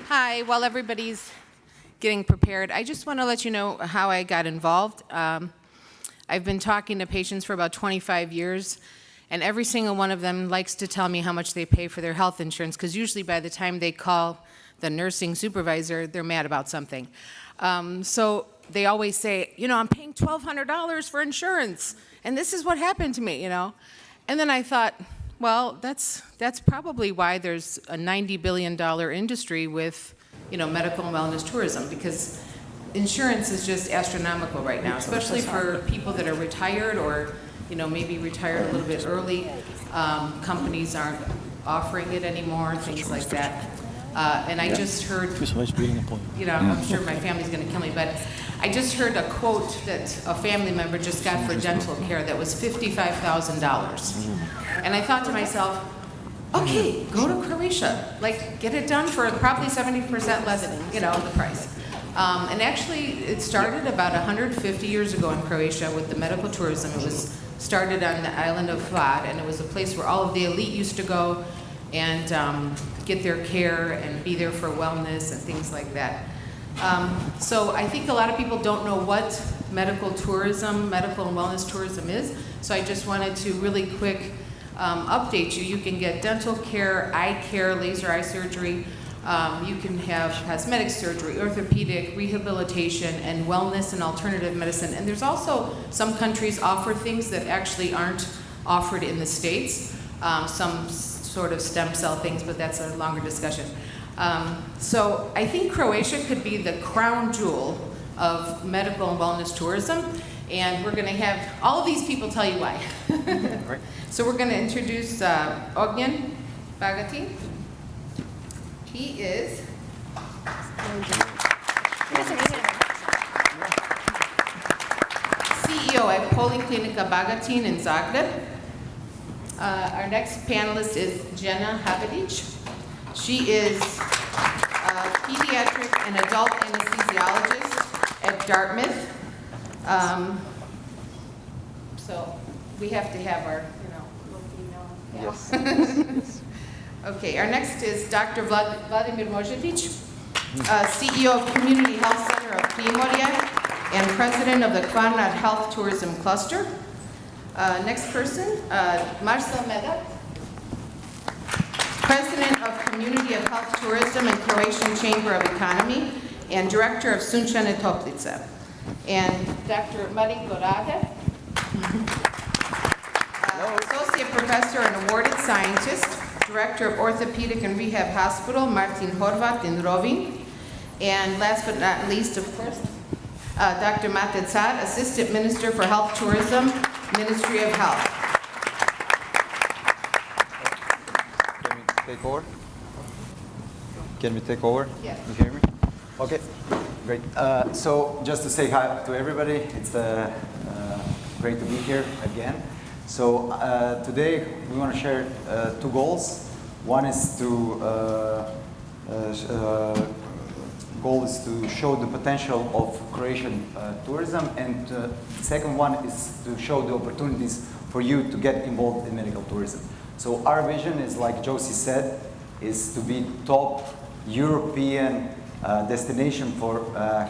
Hi, while everybody's getting prepared, I just want to let you know how I got involved. I've been talking to patients for about 25 years, and every single one of them likes to tell me how much they pay for their health insurance, because usually by the time they call the nursing supervisor, they're mad about something. So they always say, I'm paying $1,200 for insurance, and this is what happened to me, And then I thought, well, that's probably why there's a $90 billion industry with, medical and wellness tourism, because insurance is just astronomical right now, especially for people that are retired or, maybe retired a little bit early. Companies aren't offering it anymore, things like that. And I just heard, I'm sure my family's going to kill me, but I just heard a quote that a family member just got for dental care that was $55,000. And I thought to myself, okay, go to Croatia. Get it done for probably 70% less than, the price. And actually, it started about 150 years ago in Croatia with the medical tourism. It was started on the island of Rade, and it was a place where all of the elite used to go and get their care and be there for wellness and things like that. So I think a lot of people don't know what medical and wellness tourism is. So I just wanted to really quick update you. You can get dental care, eye care, laser eye surgery. You can have cosmetic surgery, orthopedic, rehabilitation, and wellness and alternative medicine. And there's also some countries offer things that actually aren't offered in the States. Some sort of stem cell things, but that's a longer discussion. So I think Croatia could be the crown jewel of medical and wellness tourism, and we're going to have all of these people tell you why. So we're going to introduce Ognjen Bagatin. He is CEO at Poliklinika Bagatin in Zagreb. Our next panelist is Jeana Havidich. She is a pediatric and adult anesthesiologist at Dartmouth. So we have to have our, little female. Yes. Okay, our next is Dr. Vladimir Mozetic, CEO of Community Health Center of Primorje and president of the Kvarner Health Tourism Cluster. Next person, Marcel Medak, president of Community of Health Tourism and Croatian Chamber of Economy and director of Sunčane Toplice. And Dr. Marinko Rade, associate professor and awarded scientist, director of Orthopedic and Rehab Hospital, Martin Horvat in Rovinj. And last but not least, of course, Dr. Mate Car, Assistant Minister for Health Tourism, Ministry of Health. Take over? Can we take over? Yes. You hear me? Okay, great. So just to say hi to everybody, it's great to be here again. So today we want to share two goals. One is to show the potential of Croatian tourism, and the second one is to show the opportunities for you to get involved in medical tourism. So our vision is, like Josie said, is to be top European destination for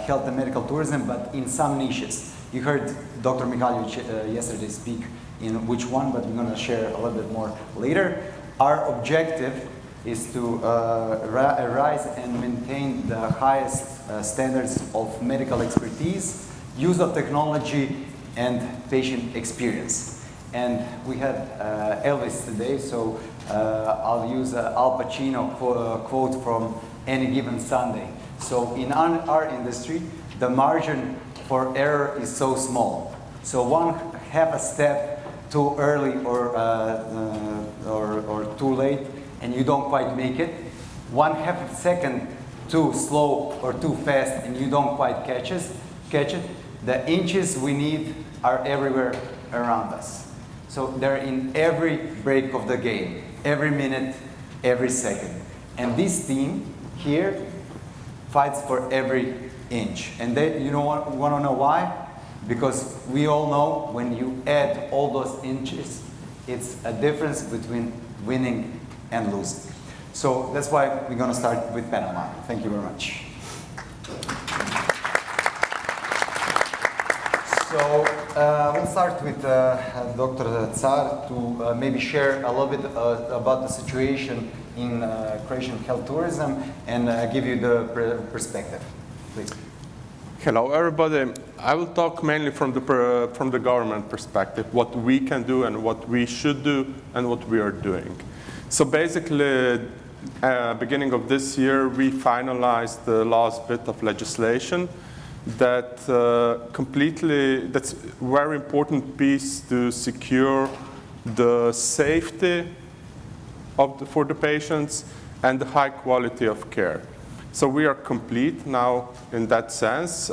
health and medical tourism, but in some niches. You heard Dr. Mihaljevic yesterday speak in which one, but we're going to share a little bit more later. Our objective is to rise and maintain the highest standards of medical expertise, use of technology, and patient experience. And we had Elvis today, so I'll use an Al Pacino quote from Any Given Sunday. So in our industry, the margin for error is so small. So one half a step too early or too late, and you don't quite make it. One half a second too slow or too fast, and you don't quite catch it. The inches we need are everywhere around us. So they're in every break of the game, every minute, every second. And this team here fights for every inch. And you want to know why? Because we all know when you add all those inches, it's a difference between winning and losing. So that's why we're going to start with panel 1. Thank you very much. So we'll start with Dr. Tsar to maybe share a little bit about the situation in Croatian health tourism and give you the perspective. Please. Hello, everybody. I will talk mainly from the government perspective, what we can do and what we should do and what we are doing. So basically, beginning of this year, we finalized the last bit of legislation that's a very important piece to secure the safety for the patients and the high quality of care. So we are complete now in that sense.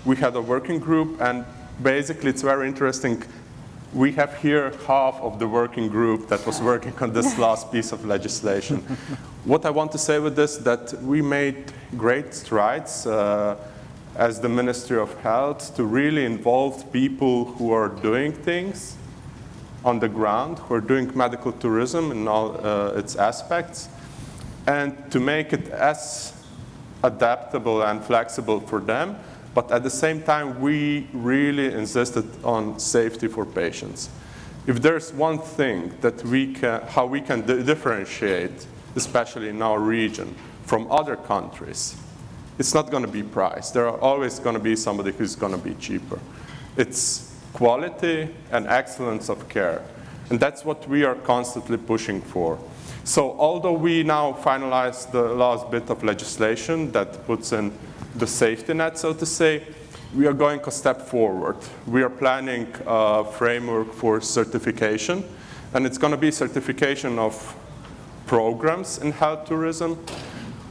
We had a working group, and basically it's very interesting. We have here half of the working group that was working on this last piece of legislation. What I want to say with this, that we made great strides as the Ministry of Health to really involve people who are doing things on the ground, who are doing medical tourism in all its aspects, and to make it as adaptable and flexible for them, but at the same time, we really insisted on safety for patients. If there's one thing that how we can differentiate, especially in our region, from other countries, it's not going to be price. There are always going to be somebody who's going to be cheaper. It's quality and excellence of care. And that's what we are constantly pushing for. So although we now finalized the last bit of legislation that puts in the safety net, so to say, we are going a step forward. We are planning a framework for certification, and it's going to be certification of programs in health tourism,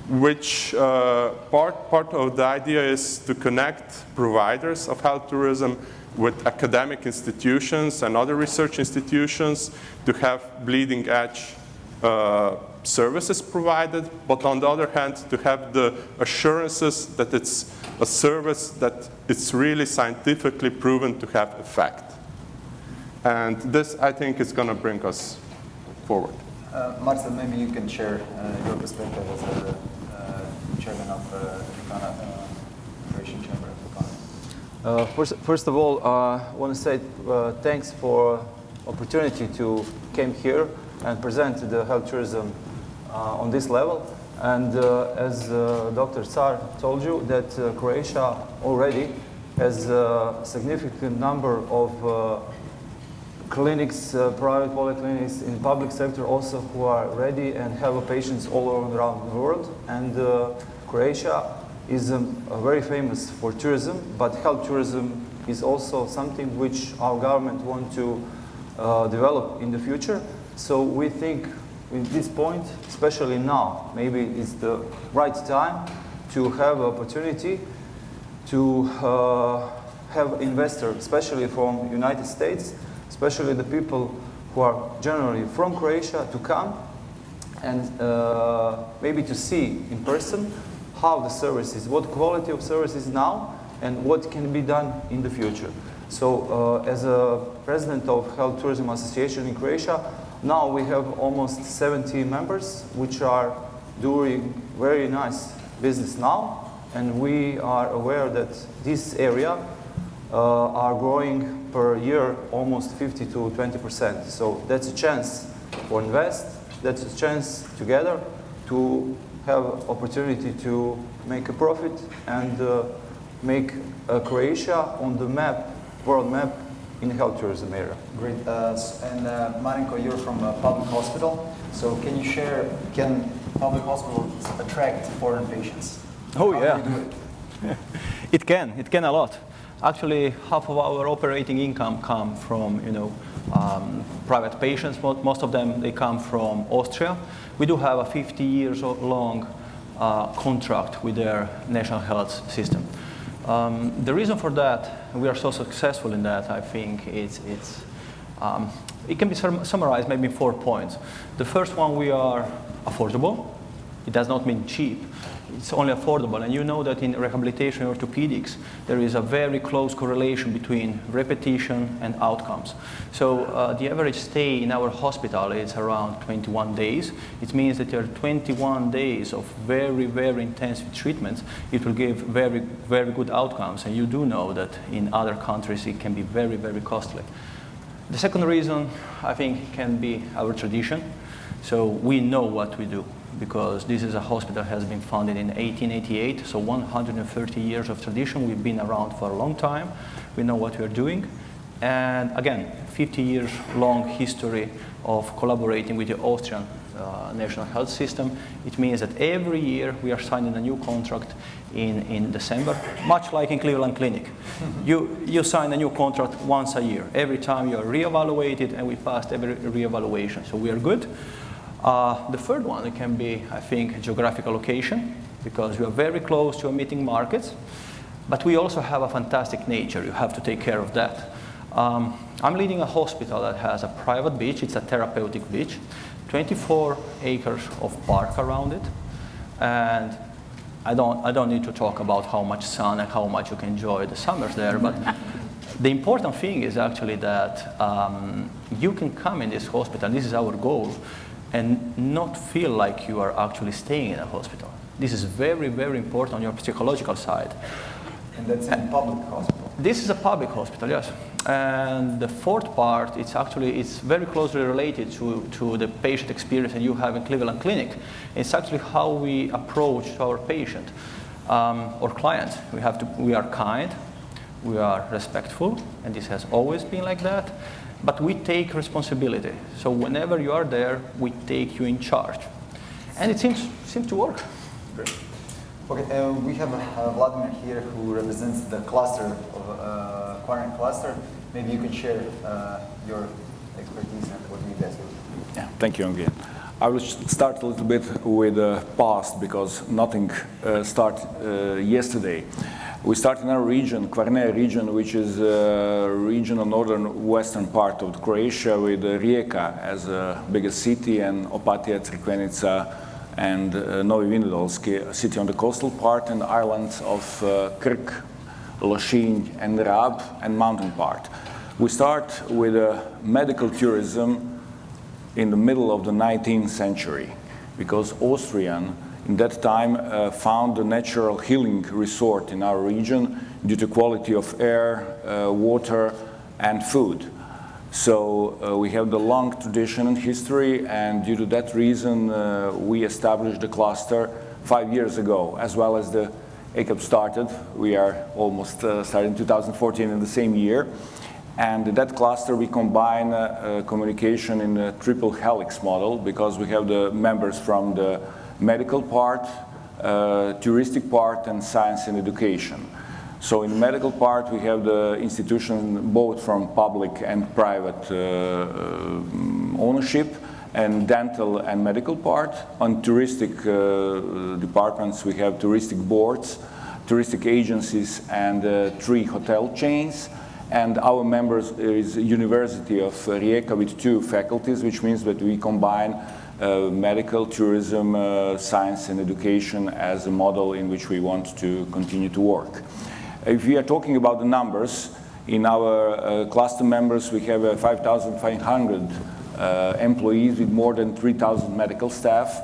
which part of the idea is to connect providers of health tourism with academic institutions and other research institutions to have bleeding edge services provided, but on the other hand, to have the assurances that it's a service that it's really scientifically proven to have effect. And this, I think, is going to bring us forward. Marcel, maybe you can share your perspective as a chairman of the Croatian Chamber of Economy. First of all, I want to say thanks for opportunity to come here and present the health tourism on this level. And as Dr. Tsar told you, that Croatia already has a significant number of clinics, private polyclinics in public sector also who are ready and have patients all around the world. And Croatia is very famous for tourism, but health tourism is also something which our government wants to develop in the future. So we think at this point, especially now, maybe it's the right time to have opportunity to have investors, especially from United States, especially the people who are generally from Croatia, to come and maybe to see in person how the service is, what quality of service is now, and what can be done in the future. So as a president of Health Tourism Association in Croatia, now we have almost 70 members which are doing very nice business now, and we are aware that this area are growing per year almost 50 to 20%. So that's a chance for invest, that's a chance together to have opportunity to make a profit and make Croatia on the map, world map, in the health tourism area. Great. And Marinko, you're from a public hospital. So can you share, can public hospitals attract foreign patients? Oh, How yeah. do you do it? It can a lot. Actually, half of our operating income come from, private patients. Most of them, they come from Austria. We do have a 50 years long contract with their national health system. The reason for that, we are so successful in that, I think, it can be summarized maybe in 4 points. The first one, we are affordable. It does not mean cheap. it's only affordable. And you know that in rehabilitation orthopedics, there is a very close correlation between repetition and outcomes. So the average stay in our hospital is around 21 days. It means that there are 21 days of very, very intensive treatments. It will give very, very good outcomes. And you do know that in other countries, it can be very, very costly. The second reason, I think, can be our tradition. So we know what we do, because this is a hospital that has been founded in 1888, so 130 years of tradition. We've been around for a long time. We know what we're doing. And again, 50 years long history of collaborating with the Austrian national health system. It means that every year we are signing a new contract in December, much like in Cleveland Clinic. You sign a new contract once a year. Every time you are reevaluated, and we passed every reevaluation, so we are good. The third one, it can be, I think, geographical location, because we are very close to emitting markets, but we also have a fantastic nature. You have to take care of that. I'm leading a hospital that has a private beach. It's a therapeutic beach, 24 acres of park around it, and I don't need to talk about how much sun and how much you can enjoy the summers there, but the important thing is actually that you can come in this hospital, this is our goal, and not feel like you are actually staying in a hospital. This is very, very important on your psychological side. And that's in a public hospital? This is a public hospital, yes. And the fourth part, it's very closely related to the patient experience that you have in Cleveland Clinic. It's actually how we approach our patient or clients. We are kind, we are respectful, and this has always been like that. But we take responsibility. So whenever you are there, we take you in charge. And it seems to work. Great. Okay, we have Vladimir here who represents the cluster of Aquarian cluster. Maybe you could share your expertise and what you guys do. Yeah, thank you, Ognjen. I will start a little bit with the past, because nothing started yesterday. We start in our region, Kvarner region, which is a region on northern western part of Croatia, with Rijeka as the biggest city, and Opatija, Crikvenica, and Novi Vinodolski, a city on the coastal part, and islands of Krk, Lošinj, and Rab, and mountain part. We start with medical tourism in the middle of the 19th century, because Austrian in that time found a natural healing resort in our region due to quality of air, water, and food. So we have the long tradition and history, and due to that reason, we established the cluster 5 years ago, as well as the ACAP started. We are almost starting in 2014 in the same year. And in that cluster, we combine communication in a triple helix model, because we have the members from the medical part, touristic part, and science and education. So in the medical part, we have the institution both from public and private ownership, and dental and medical part. On touristic departments, we have touristic boards, touristic agencies, and 3 hotel chains. And our members is University of Rijeka with 2 faculties, which means that we combine medical, tourism, science, and education as a model in which we want to continue to work. If we are talking about the numbers, in our cluster members, we have 5,500 employees with more than 3,000 medical staff.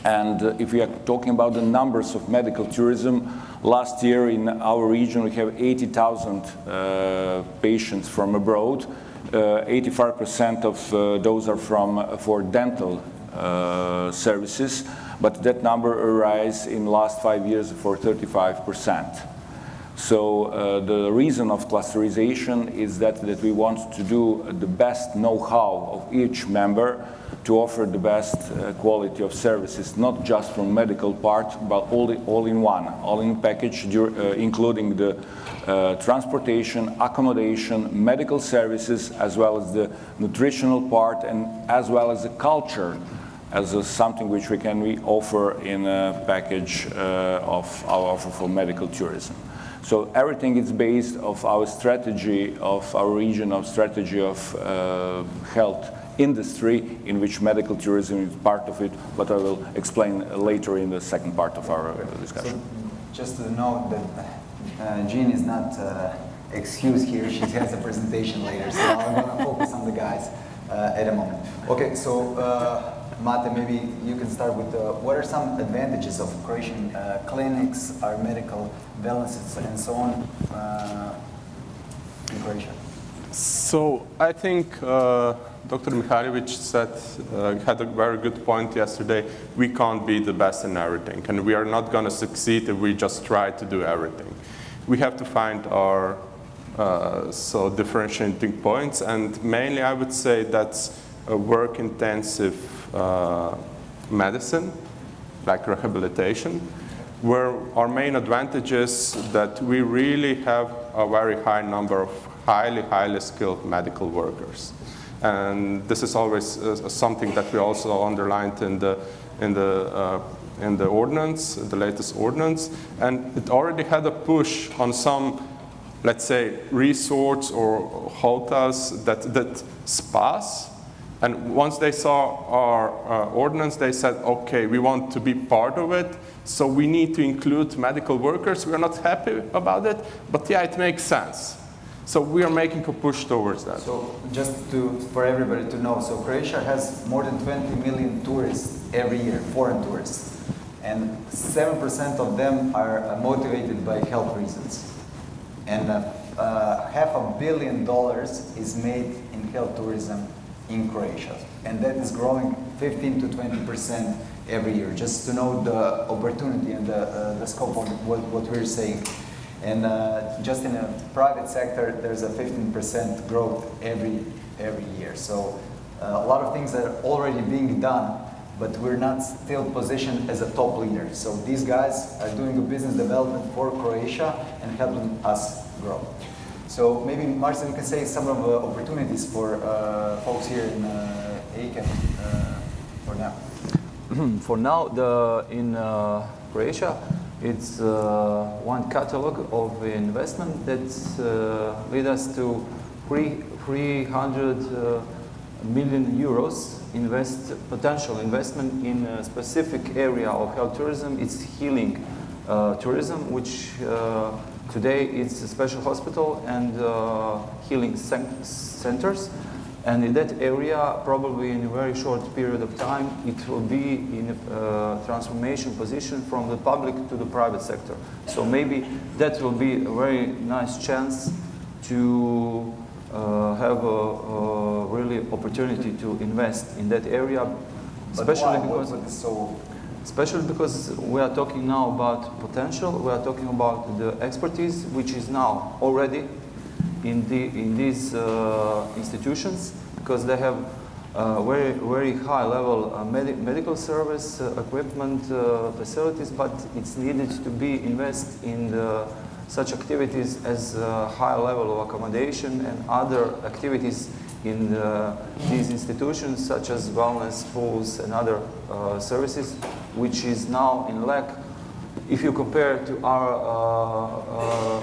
And if we are talking about the numbers of medical tourism, last year in our region, we have 80,000 patients from abroad. 85% of those are for dental services, but that number arose in the last 5 years for 35%. So the reason of clusterization is that we want to do the best know-how of each member to offer the best quality of services, not just from medical part, but all in one, all in package, including the transportation, accommodation, medical services, as well as the nutritional part, and as well as the culture, as something which we can offer in a package of our offer for medical tourism. So everything is based on our strategy of our region, of strategy of health industry in which medical tourism is part of it, but I will explain later in the second part of our discussion. So just to note that Jean is not excused here. She has a presentation later, so I'm going to focus on the guys at a moment. Okay, so Mate, maybe you can start with what are some advantages of Croatian clinics, our medical wellnesses, and so on in Croatia? So I think Dr. Mihajlovic had a very good point yesterday. We can't be the best in everything, and we are not going to succeed if we just try to do everything. We have to find our differentiating points, and mainly I would say that's a work-intensive medicine, like rehabilitation, where our main advantage is that we really have a very high number of highly skilled medical workers. And this is always something that we also underlined in the ordinance, the latest ordinance, and it already had a push on some, let's say, resorts or hotels that spas. And once they saw our ordinance, they said, okay, we want to be part of it, so we need to include medical workers. We are not happy about it, but yeah, it makes sense. So we are making a push towards that. So just for everybody to know, so Croatia has more than 20 million tourists every year, foreign tourists. And 7% of them are motivated by health reasons. And $500 million is made in health tourism in Croatia. And that is growing 15 to 20% every year, just to know the opportunity and the scope of what we're saying. And just in a private sector, there's a 15% growth every year. So a lot of things are already being done, but we're not still positioned as a top leader. So these guys are doing a business development for Croatia and helping us grow. So maybe Marcel, you can say some of the opportunities for folks here in ACAM for now. For now, in Croatia, it's one catalog of investment that lead us to 300 million euros potential investment in a specific area of health tourism. It's healing tourism, which today it's a special hospital and healing centers. And in that area, probably in a very short period of time, it will be in a transformation position from the public to the private sector. So maybe that will be a very nice chance to have a really opportunity to invest in that area, especially because we are talking now about potential. We are talking about the expertise, which is now already in these institutions, because they have very high level medical service equipment facilities, but it's needed to be invested in such activities as high level of accommodation and other activities in these institutions, such as wellness pools and other services, which is now in lack if you compare to our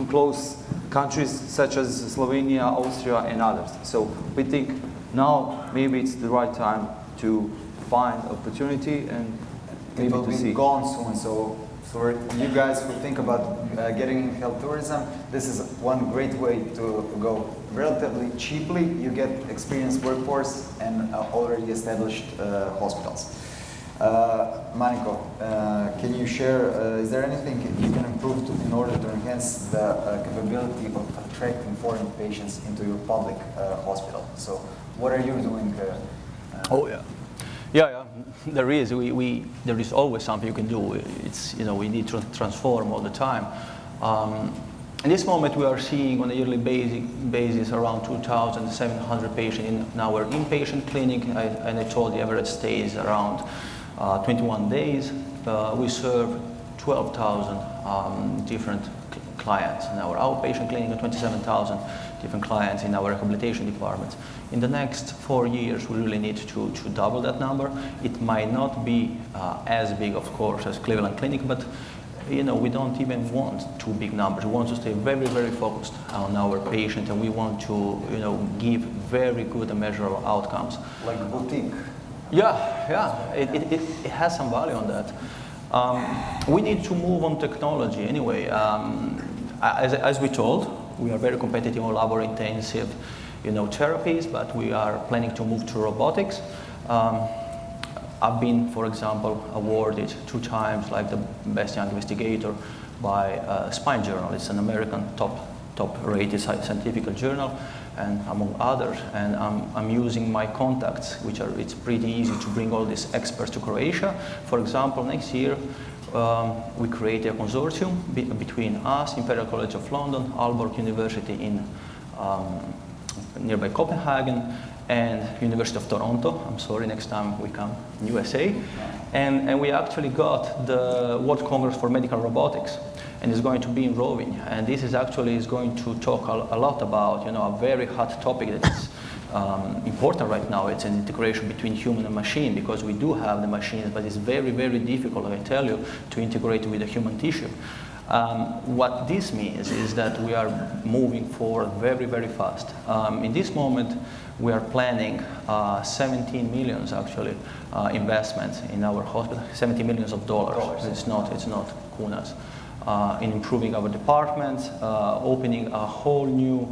close countries such as Slovenia, Austria, and others. So we think now maybe it's the right time to find opportunity and maybe to see. It will be gone soon. So for you guys who think about getting in health tourism, this is one great way to go. Relatively cheaply, you get experienced workforce and already established hospitals. Marinko, can you share, is there anything you can improve in order to enhance the capability of attracting foreign patients into your public hospital? So what are you doing? Yeah, there is. There is always something you can do. It's, we need to transform all the time. In this moment, we are seeing on a yearly basis around 2,700 patients in our inpatient clinic, and I told the average stay is around 21 days. We serve 12,000 different clients in our outpatient clinic and 27,000 different clients in our rehabilitation departments. In the next 4 years, we really need to double that number. It might not be as big, of course, as Cleveland Clinic, but we don't even want too big numbers. We want to stay very, very focused on our patient, and we want to, give very good and measurable outcomes. Like boutique. Yeah, it has some value on that. We need to move on technology anyway. As we told, we are very competitive on labor-intensive, therapies, but we are planning to move to robotics. I've been, for example, awarded 2 times like the best young investigator by Spine Journal. It's an American top-rated scientific journal, and among others. And I'm using my contacts, it's pretty easy to bring all these experts to Croatia. For example, next year we create a consortium between us, Imperial College of London, Aalborg University in nearby Copenhagen, and University of Toronto. I'm sorry, next time we come in USA. And we actually got the World Congress for Medical Robotics, and it's going to be in Roving. And this is going to talk a lot about, a very hot topic that is important right now. It's an integration between human and machine, because we do have the machines, but it's very, very difficult, I tell you, to integrate with the human tissue. What this means is that we are moving forward very, very fast. In this moment, we are planning 17 millions actually investments in our hospital, $70 million. It's not kunas. In improving our departments, opening a whole new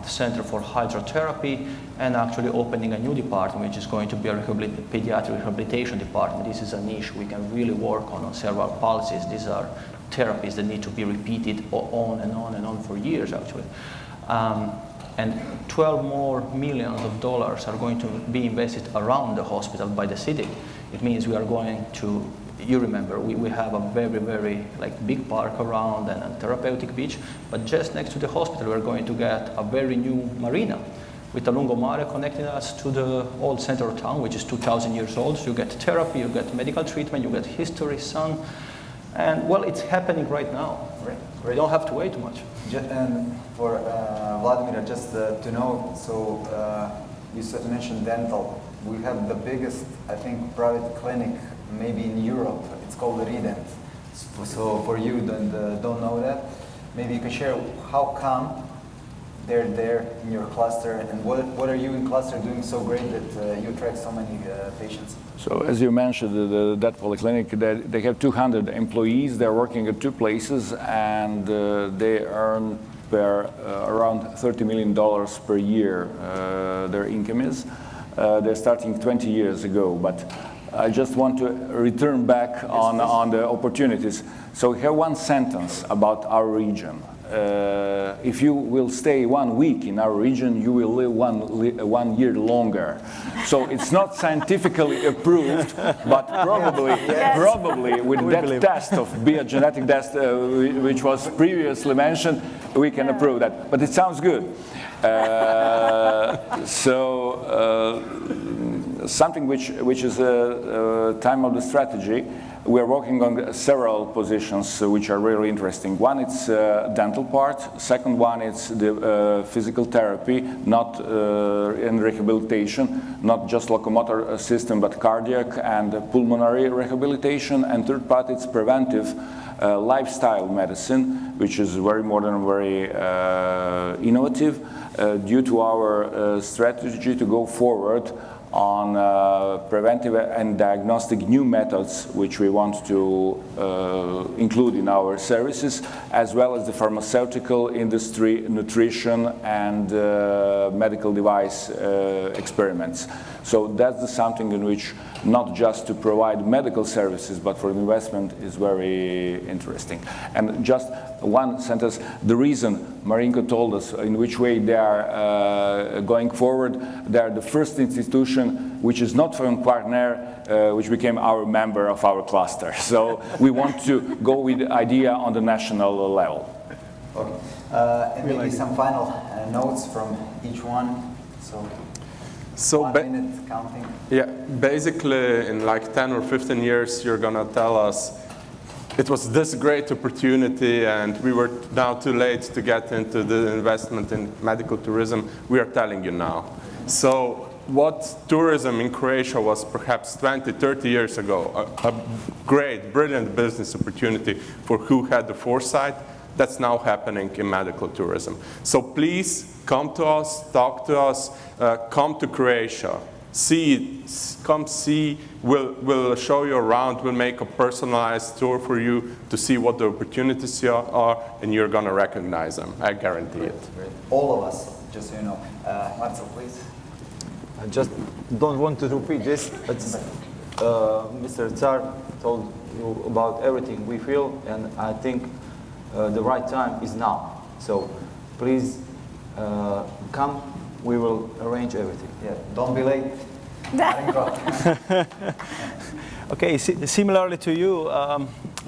center for hydrotherapy, and actually opening a new department, which is going to be a pediatric rehabilitation department. This is a niche we can really work on cerebral palsies. These are therapies that need to be repeated on and on and on for years, actually. And $12 more million are going to be invested around the hospital by the city. It means we are going to, you remember, we have a very, very big park around and a therapeutic beach, but just next to the hospital we're going to get a very new marina with a lungomare connecting us to the old center of town, which is 2,000 years old. So you get therapy, you get medical treatment, you get history, sun, and well, it's happening right now. Right. We don't have to wait too much. And for Vladimir, just to know, so you mentioned dental. We have the biggest, I think, private clinic maybe in Europe. It's called Rade. So for you that don't know that, maybe you can share how come they're there in your cluster, and what are you in cluster doing so great that you attract so many patients? So as you mentioned, that polyclinic, they have 200 employees. They're working at 2 places, and they earn around $30 million per year. Their income is. They're starting 20 years ago, but I just want to return back on the opportunities. So we have one sentence about our region. If you will stay 1 week in our region, you will live one year longer. So it's not scientifically approved, but probably with that test of genetic test, which was previously mentioned, we can approve that. But it sounds good. Something which is a time of the strategy. We are working on several positions which are really interesting. One, it's dental part. Second one, it's the physical therapy, not in rehabilitation, not just locomotor system, but cardiac and pulmonary rehabilitation. And third part, it's preventive lifestyle medicine, which is very modern, very innovative, due to our strategy to go forward on preventive and diagnostic new methods, which we want to include in our services, as well as the pharmaceutical industry, nutrition, and medical device experiments. So that's something in which not just to provide medical services, but for investment is very interesting. And just one sentence, the reason Marinko told us in which way they are going forward, they are the first institution which is not from partner, which became our member of our cluster. So we want to go with the idea on the national level. Okay. And maybe some final notes from each one. So 1 minute counting. Yeah, basically in like 10 or 15 years, you're gonna tell us it was this great opportunity and we were now too late to get into the investment in medical tourism. We are telling you now. So what tourism in Croatia was perhaps 20, 30 years ago, a great, brilliant business opportunity for who had the foresight, that's now happening in medical tourism. So please come to us, talk to us, come to Croatia. Come see, we'll show you around, we'll make a personalized tour for you to see what the opportunities are, and you're going to recognize them, I guarantee it. Great. All of us, just so you know. Marcel, please. I just don't want to repeat this, but Mr. Tsar told you about everything we feel, and I think the right time is now. So please come, we will arrange everything. Yeah, don't be late. Marinko. Okay, similarly to you,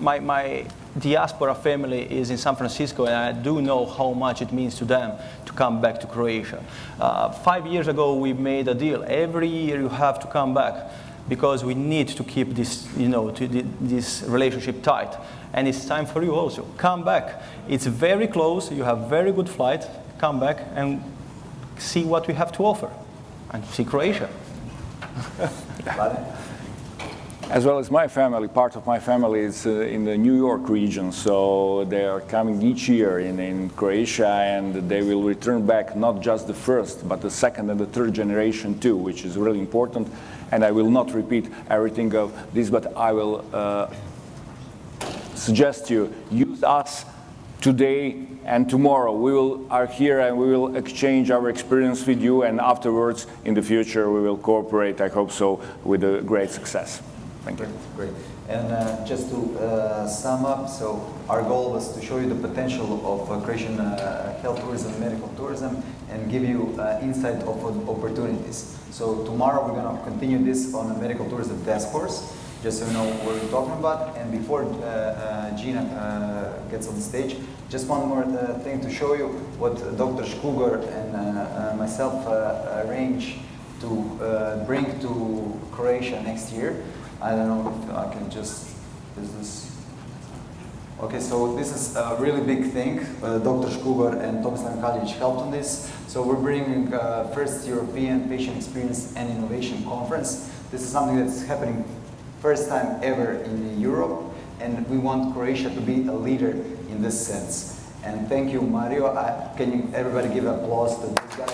my diaspora family is in San Francisco, and I do know how much it means to them to come back to Croatia. 5 years ago, we made a deal. Every year you have to come back because we need to keep this, this relationship tight. And it's time for you also. Come back. It's very close. You have very good flight. Come back and see what we have to offer and see Croatia. As well as my family, part of my family is in the New York region, so they are coming each year in Croatia, and they will return back not just the first, but the second and the third generation too, which is really important. And I will not repeat everything of this, but I will suggest you use us today and tomorrow. We are here and we will exchange our experience with you, and afterwards, in the future, we will cooperate, I hope so, with a great success. Thank you. Great. And just to sum up, so our goal was to show you the potential of Croatian health tourism, medical tourism, and give you insight of opportunities. So tomorrow we're going to continue this on a medical tourism task force, just so you know what we're talking about. And before Jeana gets on the stage, just one more thing to show you what Dr. Škugor and myself arranged to bring to Croatia next year. I don't know if I can just, is this? Okay, so this is a really big thing. Dr. Škugor and Tomljenovic helped on this. So we're bringing first European Patient Experience and Innovation Conference. This is something that's happening first time ever in Europe, and we want Croatia to be a leader in this sense. And thank you, Mario. Can you everybody give applause to this guy?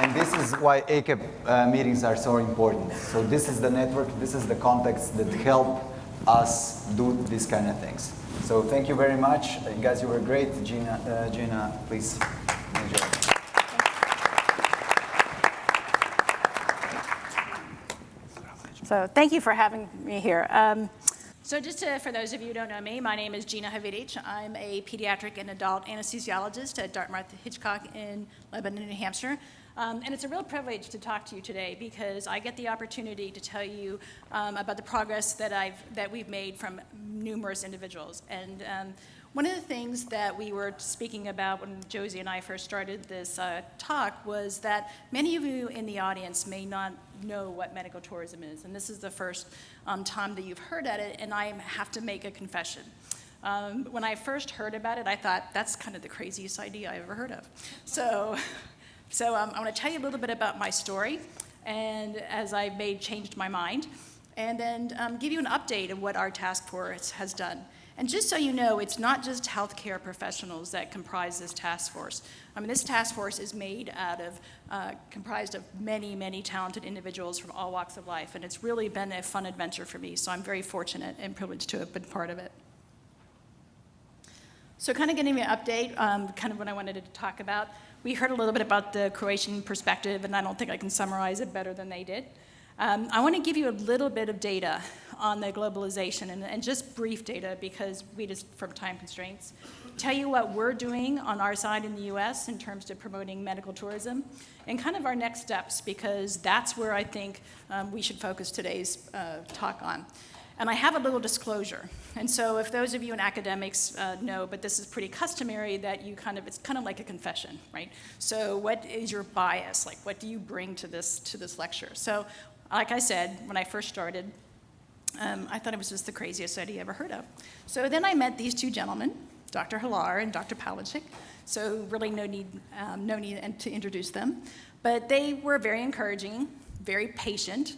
And this is why ACAP meetings are so important. So this is the network, this is the context that help us do these kind of things. So thank you very much. You guys, you were great. Jeana, please enjoy. So thank you for having me here. So just for those of you who don't know me, my name is Jeana Havidich. I'm a pediatric and adult anesthesiologist at Dartmouth-Hitchcock in Lebanon, New Hampshire. And it's a real privilege to talk to you today because I get the opportunity to tell you about the progress that we've made from numerous individuals. And one of the things that we were speaking about when Josie and I first started this talk was that many of you in the audience may not know what medical tourism is. And this is the first time that you've heard at it, and I have to make a confession. When I first heard about it, I thought, that's kind of the craziest idea I ever heard of. So I'm going to tell you a little bit about my story, and as I changed my mind, and then give you an update of what our task force has done. And just so you know, it's not just healthcare professionals that comprise this task force. I mean, this task force is comprised of many, many talented individuals from all walks of life, and it's really been a fun adventure for me, so I'm very fortunate and privileged to have been part of it. So kind of getting an update, kind of what I wanted to talk about. We heard a little bit about the Croatian perspective, and I don't think I can summarize it better than they did. I want to give you a little bit of data on the globalization, and just brief data because we just, from time constraints, tell you what we're doing on our side in the US in terms of promoting medical tourism, and kind of our next steps, because that's where I think we should focus today's talk on. And I have a little disclosure. And so if those of you in academics know, but this is pretty customary, that you it's kind of like a confession, right? So what is your bias? Like, what do you bring to this lecture? So like I said, when I first started, I thought it was just the craziest idea I ever heard of. So then I met these two gentlemen, Dr. Hilar and Dr. Pavlicek, so really no need to introduce them. But they were very encouraging, very patient,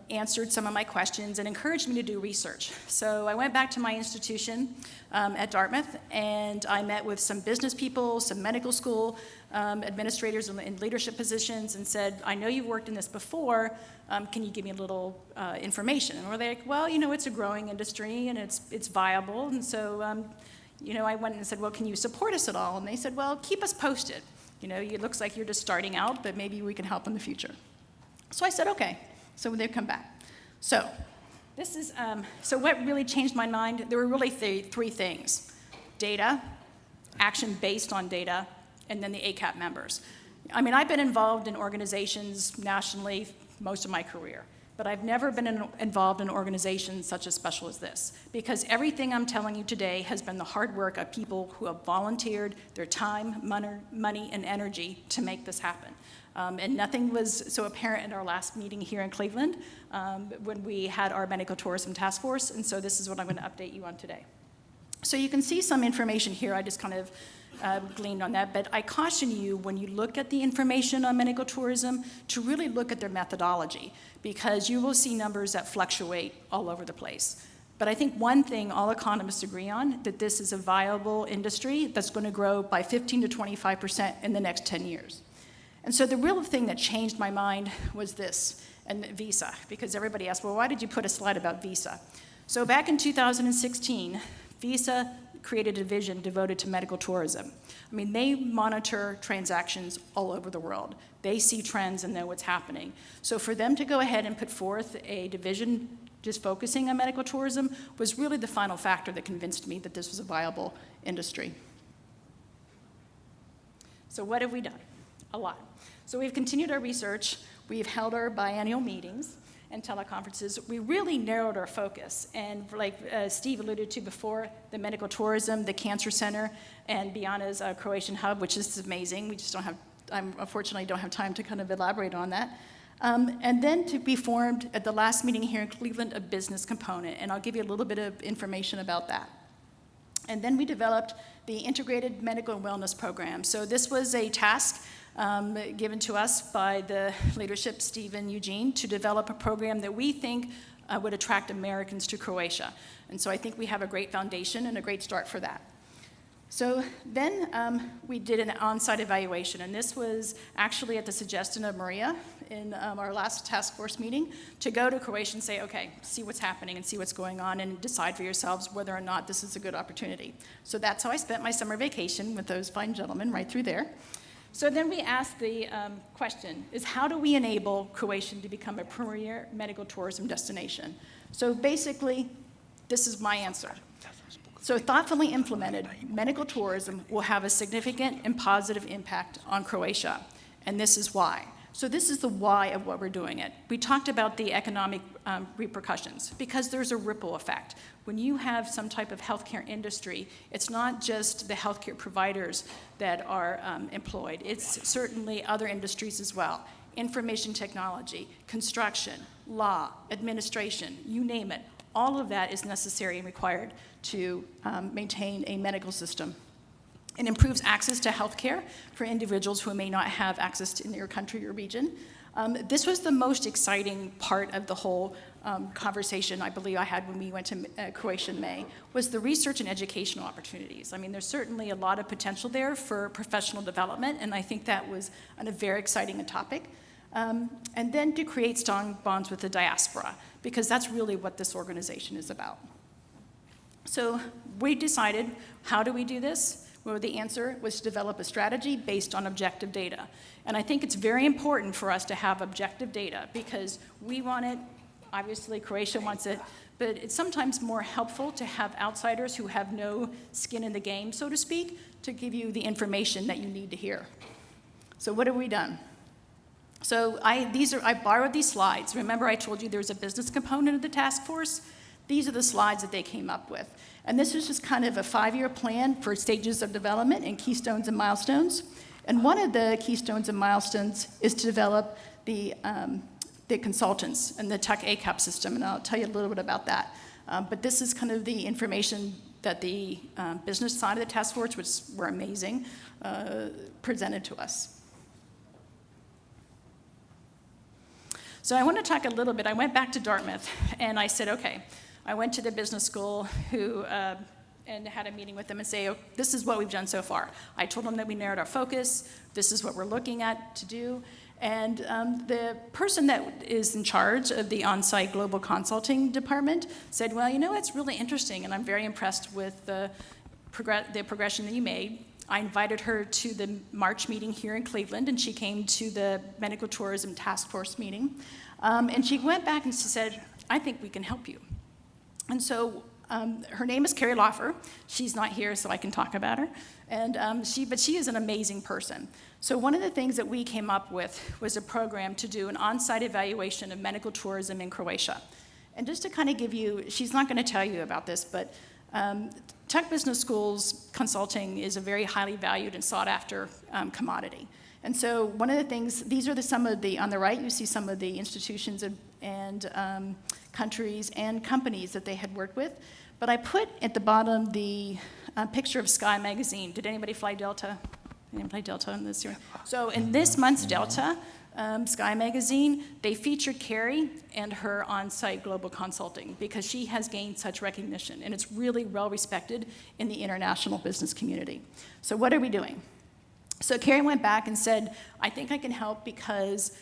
answered some of my questions, and encouraged me to do research. So I went back to my institution at Dartmouth, and I met with some business people, some medical school administrators in leadership positions, and said, I know you've worked in this before, can you give me a little information? And they're like, well, it's a growing industry, and it's viable, and so I went and said, well, can you support us at all? And they said, well, keep us posted. It looks like you're just starting out, but maybe we can help in the future. So I said, okay. So they come back. So this is, so what really changed my mind? There were really three things: data, action based on data, and then the ACAP members. I've been involved in organizations nationally most of my career, but I've never been involved in organizations such as special as this, because everything I'm telling you today has been the hard work of people who have volunteered their time, money, and energy to make this happen. And nothing was so apparent in our last meeting here in Cleveland when we had our medical tourism task force, and so this is what I'm going to update you on today. So you can see some information here. I just kind of gleaned on that, but I caution you when you look at the information on medical tourism to really look at their methodology, because you will see numbers that fluctuate all over the place. But I think one thing all economists agree on, that this is a viable industry that's going to grow by 15 to 25% in the next 10 years. And so the real thing that changed my mind was this, and visa, because everybody asked, well, why did you put a slide about visa? So back in 2016, visa created a division devoted to medical tourism. They monitor transactions all over the world. They see trends and know what's happening. So for them to go ahead and put forth a division just focusing on medical tourism was really the final factor that convinced me that this was a viable industry. So what have we done? A lot. So we've continued our research. We've held our biennial meetings and teleconferences. We really narrowed our focus. And like Steve alluded to before, the medical tourism, the cancer center, and Jeana's Croatian hub, which is amazing. We just don't have, unfortunately don't have time to kind of elaborate on that. And then to be formed at the last meeting here in Cleveland, a business component. And I'll give you a little bit of information about that. And then we developed the Integrated Medical and Wellness Program. So this was a task given to us by the leadership, Steve and Eugene, to develop a program that we think would attract Americans to Croatia. And so I think we have a great foundation and a great start for that. So then we did an on-site evaluation, and this was actually at the suggestion of Maria in our last task force meeting, to go to Croatia and say, okay, see what's happening and see what's going on and decide for yourselves whether or not this is a good opportunity. So that's how I spent my summer vacation with those fine gentlemen right through there. So then we asked the question, is how do we enable Croatia to become a premier medical tourism destination? So basically, this is my answer. So thoughtfully implemented, medical tourism will have a significant and positive impact on Croatia, and this is why. So this is the why of what we're doing it. We talked about the economic repercussions, because there's a ripple effect. When you have some type of healthcare industry, it's not just the healthcare providers that are employed. It's certainly other industries as well. Information technology, construction, law, administration, you name it. All of that is necessary and required to maintain a medical system. It improves access to health care for individuals who may not have access in their country or region. This was the most exciting part of the whole conversation I believe I had when we went to Croatia in May, was the research and educational opportunities. There's certainly a lot of potential there for professional development, and I think that was a very exciting topic. And then to create strong bonds with the diaspora, because that's really what this organization is about. So we decided, how do we do this? Well, the answer was to develop a strategy based on objective data. And I think it's very important for us to have objective data, because we want it, obviously Croatia wants it, but it's sometimes more helpful to have outsiders who have no skin in the game, so to speak, to give you the information that you need to hear. So what have we done? So I borrowed these slides. Remember I told you there's a business component of the task force? These are the slides that they came up with. And this is just kind of a 5-year plan for stages of development and keystones and milestones. And one of the keystones and milestones is to develop the consultants and the tech ACAP system, and I'll tell you a little bit about that. But this is kind of the information that the business side of the task force, which were amazing, presented to us. So I want to talk a little bit. I went back to Dartmouth, and I said, okay, I went to the business school and had a meeting with them and say, oh, this is what we've done so far. I told them that we narrowed our focus. This is what we're looking at to do. And the person that is in charge of the on-site global consulting department said, well, you know, it's really interesting, and I'm very impressed with the progression that you made. I invited her to the March meeting here in Cleveland, and she came to the Medical Tourism Task Force meeting. And she went back and she said, I think we can help you. And so her name is Carrie Loffer. She's not here, so I can talk about her. And but she is an amazing person. So one of the things that we came up with was a program to do an on-site evaluation of medical tourism in Croatia. And just to kind of give you, she's not going to tell you about this, but Tech Business School's consulting is a very highly valued and sought-after commodity. And so one of the things, these are some of the, on the right, you see some of the institutions and countries and companies that they had worked with. But I put at the bottom the picture of Sky Magazine. Did anybody fly Delta? Anybody fly Delta in this year? So in this month's Delta, Sky Magazine, they featured Carrie and her on-site global consulting because she has gained such recognition, and it's really well respected in the international business community. So what are we doing? So Carrie went back and said, I think I can help because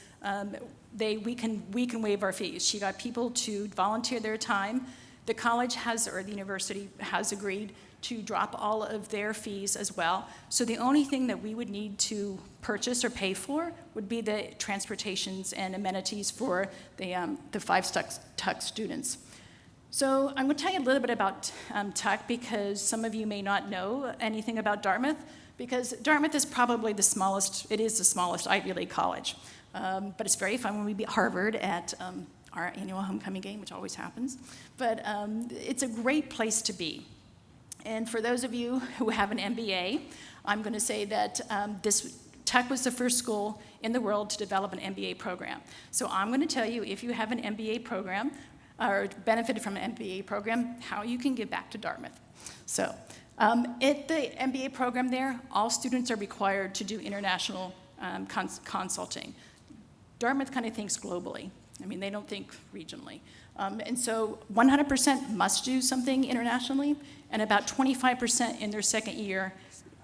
we can waive our fees. She got people to volunteer their time. The college has, or the university has agreed to drop all of their fees as well. So the only thing that we would need to purchase or pay for would be the transportations and amenities for the 5 Tuck students. So I'm going to tell you a little bit about Tuck because some of you may not know anything about Dartmouth, because Dartmouth is probably the smallest, it is the smallest Ivy League college. But it's very fun when we beat Harvard at our annual homecoming game, which always happens. But it's a great place to be. And for those of you who have an MBA, I'm going to say that Tech was the first school in the world to develop an MBA program. So I'm going to tell you, if you have an MBA program or benefited from an MBA program, how you can give back to Dartmouth. So at the MBA program there, all students are required to do international consulting. Dartmouth kind of thinks globally. I mean, they don't think regionally. And so 100% must do something internationally, and about 25% in their second year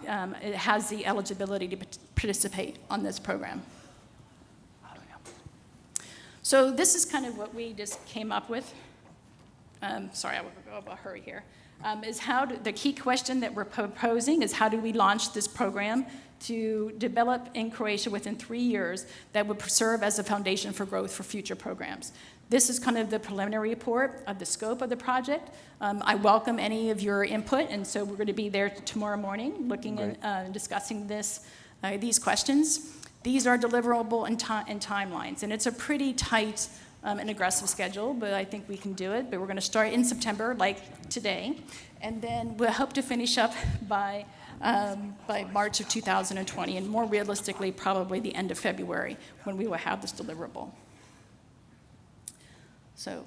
it has the eligibility to participate on this program. So this is kind of what we just came up with. Sorry, I'll hurry here. The key question that we're proposing is how do we launch this program to develop in Croatia within 3 years that would serve as a foundation for growth for future programs. This is kind of the preliminary report of the scope of the project. I welcome any of your input, and so we're going to be there tomorrow morning looking and discussing these questions. These are deliverable in timelines, and it's a pretty tight an aggressive schedule, but I think we can do it. But we're going to start in September, like today, and then we'll hope to finish up by March of 2020, and more realistically, probably the end of February, when we will have this deliverable. So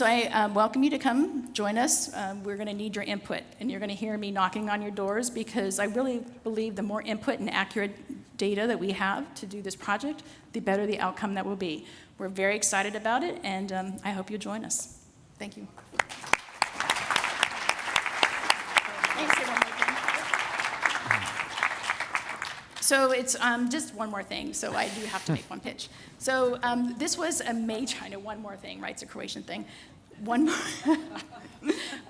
I welcome you to come join us. We're going to need your input, and you're going to hear me knocking on your doors because I really believe the more input and accurate data that we have to do this project, the better the outcome that will be. We're very excited about it, and I hope you'll join us. Thank you. So it's just one more thing, so I do have to make one pitch. So this was a major, I know one more thing, right, it's a Croatian thing. One more,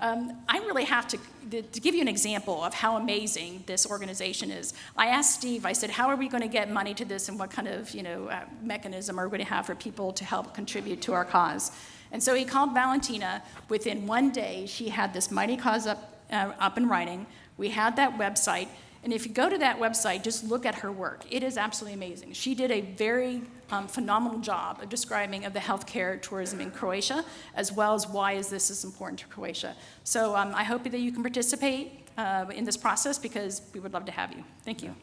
I really have to give you an example of how amazing this organization is. I asked Steve, I said, how are we going to get money to this and what kind of mechanism are we going to have for people to help contribute to our cause? And so he called Valentina. Within 1 day, she had this mighty cause up and running. We had that website. And if you go to that website, just look at her work. It is absolutely amazing. She did a very phenomenal job of describing of the healthcare tourism in Croatia, as well as why is this important to Croatia. So I hope that you can participate in this process because we would love to have you. Thank you.